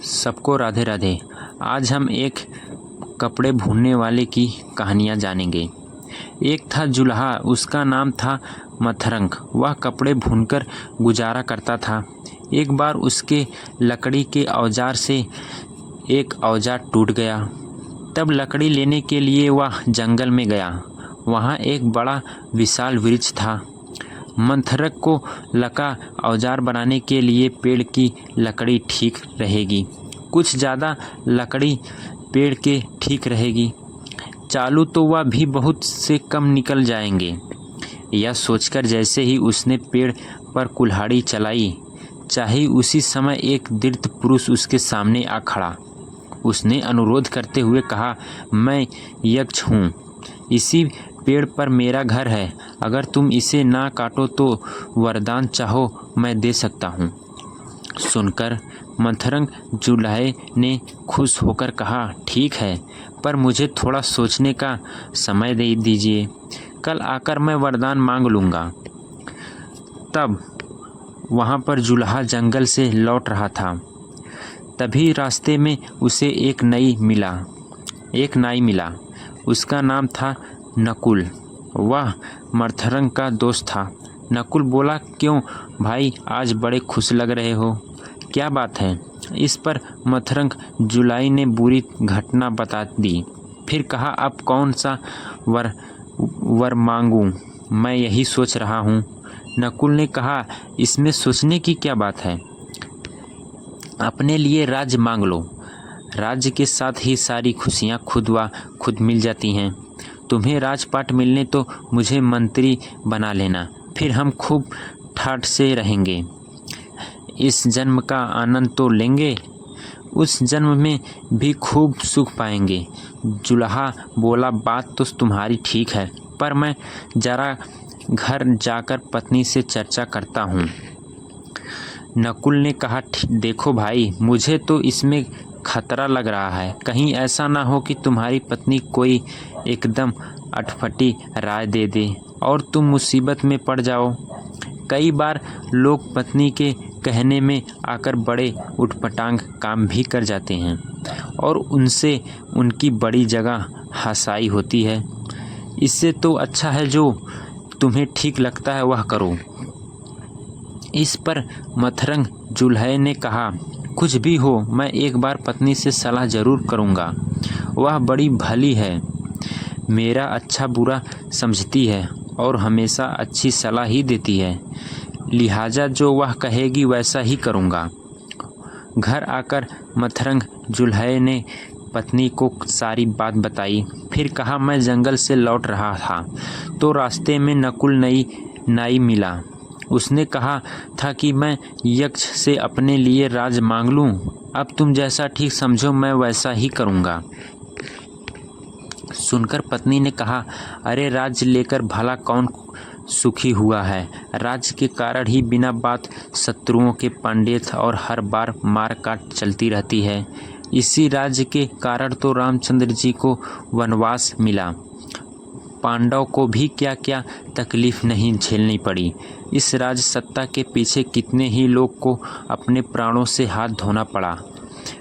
सबको राधे राधे। आज हम एक कपड़े भूनने वाले की कहानियाँ जानेंगे। एक था जुल्हा, उसका नाम था मथरंग। वह कपड़े भूनकर गुजारा करता था। एक बार उसके लकड़ी के औजार से एक औजार टूट गया। तब लकड़ी लेने के लिए वह जंगल में गया। वहाँ एक बड़ा विशाल वृक्ष था। मंथरक को लगा औजार बनाने के लिए पेड़ की लकड़ी ठीक रहेगी, कुछ ज़्यादा लकड़ी पेड़ के ठीक रहेगी, चालू तो वह भी बहुत से कम निकल जाएंगे। यह सोचकर जैसे ही उसने पेड़ पर कुल्हाड़ी चलाई, चाहे उसी समय एक दृढ़ पुरुष उसके सामने आ खड़ा। उसने अनुरोध करते हुए कहा, मैं यक्ष हूँ, इसी पेड़ पर मेरा घर है। अगर तुम इसे ना काटो तो वरदान चाहो मैं दे सकता हूँ। सुनकर मंथरंग जुल्हे ने खुश होकर कहा, ठीक है, पर मुझे थोड़ा सोचने का समय दे दीजिए। कल आकर मैं वरदान मांग लूँगा। तब वहाँ पर जुल्हा जंगल से लौट रहा था। तभी रास्ते में उसे एक नाई मिला। उसका नाम था नकुल। वह मंथरंग का दोस्त था। नकुल बोला, क्यों भाई, आज बड़े खुश लग रहे हो, क्या बात है? इस पर मंथरंग जुल्हे ने बुरी घटना बता दी। फिर कहा, अब कौन सा वर मांगूं, मैं यही सोच रहा हूँ। नकुल ने कहा, इसमें सोचने की क्या बात है, अपने लिए राज्य मांग लो। राज्य के साथ ही सारी खुशियाँ खुद व खुद मिल जाती हैं। तुम्हें राजपाट मिलने तो मुझे मंत्री बना लेना, फिर हम खूब ठाठ से रहेंगे। इस जन्म का आनंद तो लेंगे, उस जन्म में भी खूब सुख पाएंगे। जुल्हा बोला, बात तो तुम्हारी ठीक है, पर मैं जरा घर जाकर पत्नी से चर्चा करता हूँ। नकुल ने कहा, देखो भाई, मुझे तो इसमें खतरा लग रहा है। कहीं ऐसा ना हो कि तुम्हारी पत्नी कोई एकदम अटपटी राय दे दे और तुम मुसीबत में पड़ जाओ। कई बार लोग पत्नी के कहने में आकर बड़े उटपटांग काम भी कर जाते हैं और उनसे उनकी बड़ी जगह हसाई होती है। इससे तो अच्छा है जो तुम्हें ठीक लगता है वह करो। इस पर मंथरंग जुल्हे ने कहा, कुछ भी हो, मैं एक बार पत्नी से सलाह जरूर करूँगा। वह बड़ी भली है, मेरा अच्छा बुरा समझती है और हमेशा अच्छी सलाह ही देती है। लिहाजा जो वह कहेगी वैसा ही करूँगा। घर आकर मंथरंग जुल्हे ने पत्नी को सारी बात बताई। फिर कहा, मैं जंगल से लौट रहा था तो रास्ते में नकुल नाई मिला। उसने कहा था कि मैं यक्ष से अपने लिए राज मांग लूं। अब तुम जैसा ठीक समझो मैं वैसा ही करूँगा। सुनकर पत्नी ने कहा, अरे राज्य लेकर भला कौन सुखी हुआ है? राज्य के कारण ही बिना बात शत्रुओं के पंडित और हर बार मार काट चलती रहती है। इसी राज्य के कारण तो रामचंद्र जी को वनवास मिला। पांडव को भी क्या क्या तकलीफ नहीं झेलनी पड़ी। इस राज सत्ता के पीछे कितने ही लोग को अपने प्राणों से हाथ धोना पड़ा।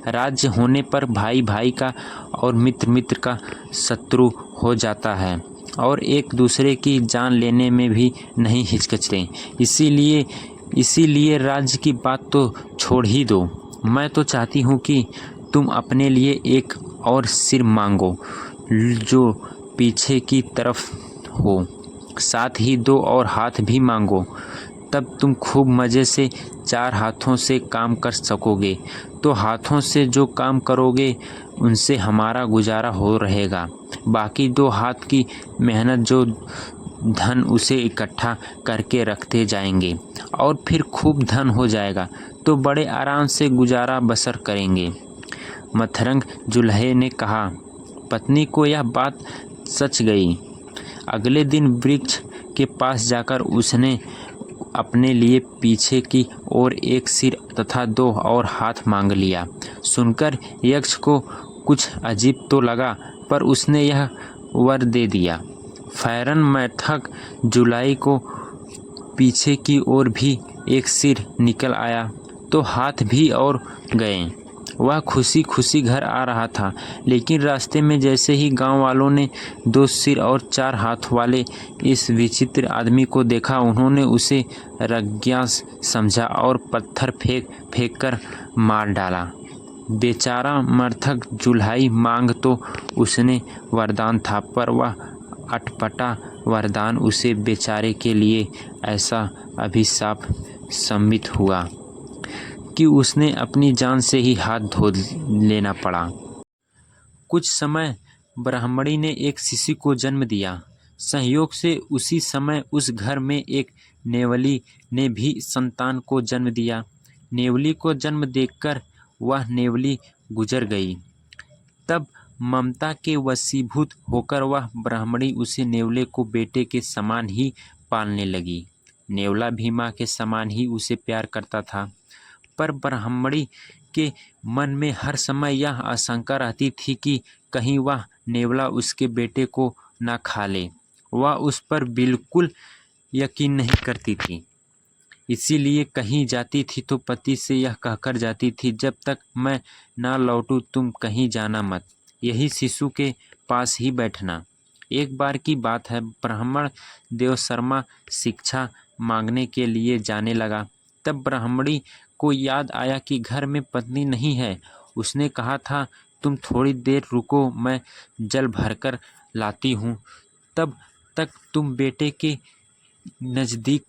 राज्य होने पर भाई भाई का और मित्र मित्र का शत्रु हो जाता है और एक दूसरे की जान लेने में भी नहीं हिचकते। इसीलिए राज्य की बात तो छोड़ ही दो। मैं तो चाहती हूँ कि तुम अपने लिए एक और सिर मांगो जो पीछे की तरफ हो, साथ ही 2 और हाथ भी मांगो। तब तुम खूब मज़े से 4 हाथों से काम कर सकोगे। तो हाथों से जो काम करोगे उनसे हमारा गुजारा हो रहेगा। बाकी 2 हाथ की मेहनत जो धन उसे इकट्ठा करके रखते जाएंगे और फिर खूब धन हो जाएगा तो बड़े आराम से गुजारा बसर करेंगे। मंथरंग जुल्हे ने कहा, पत्नी को यह बात सच गई। अगले दिन वृक्ष के पास जाकर उसने अपने लिए पीछे की ओर एक सिर तथा 2 और हाथ मांग लिया। सुनकर यक्ष को कुछ अजीब तो लगा, पर उसने यह वर दे दिया। फौरन मंथरंग जुल्हे को पीछे की ओर भी एक सिर निकल आया तो हाथ भी और गए वह खुशी खुशी घर आ रहा था, लेकिन रास्ते में जैसे ही गांव वालों ने 2 सिर और 4 हाथ वाले इस विचित्र आदमी को देखा, उन्होंने उसे रज्ञास समझा और पत्थर फेंक फेंक कर मार डाला। बेचारा मृतक जुल्हाई मांग तो उसने वरदान था, पर वह अटपटा वरदान उसे बेचारे के लिए ऐसा अभिशाप सम्मित हुआ कि उसने अपनी जान से ही हाथ धो लेना पड़ा। कुछ समय ब्राह्मणी ने एक शिशु को जन्म दिया। संयोग से उसी समय उस घर में एक नेवली ने भी संतान को जन्म दिया। नेवली को जन्म देकर वह नेवली गुजर गई। तब ममता के वशीभूत होकर वह ब्राह्मणी उसे नेवले को बेटे के समान ही पालने लगी। नेवला भी माँ के समान ही उसे प्यार करता था, पर ब्राह्मणी के मन में हर समय यह आशंका रहती थी कि कहीं वह नेवला उसके बेटे को न खा ले। वह उस पर बिल्कुल यकीन नहीं करती थी, इसीलिए कहीं जाती थी तो पति से यह कहकर जाती थी, जब तक मैं ना लौटूं तुम कहीं जाना मत, यही शिशु के पास ही बैठना। एक बार की बात है, ब्राह्मण देवशर्मा शिक्षा मांगने के लिए जाने लगा। तब ब्राह्मणी को याद आया कि घर में पत्नी नहीं है। उसने कहा था, तुम थोड़ी देर रुको, मैं जल भरकर लाती हूँ, तब तक तुम बेटे के नज़दीक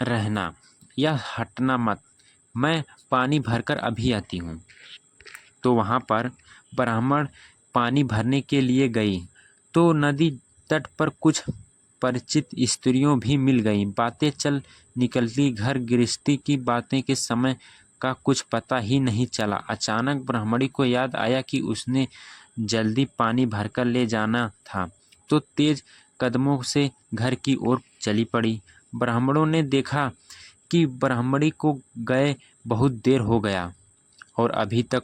रहना या हटना मत, मैं पानी भरकर अभी आती हूँ। तो वहाँ पर ब्राह्मण पानी भरने के लिए गई तो नदी तट पर कुछ परिचित स्त्रियों भी मिल गईं। बातें चल निकलती, घर गृहस्थी की बातें के समय का कुछ पता ही नहीं चला। अचानक ब्राह्मणी को याद आया कि उसने जल्दी पानी भरकर ले जाना था, तो तेज कदमों से घर की ओर चली पड़ी। ब्राह्मणों ने देखा कि ब्राह्मणी को गए बहुत देर हो गया और अभी तक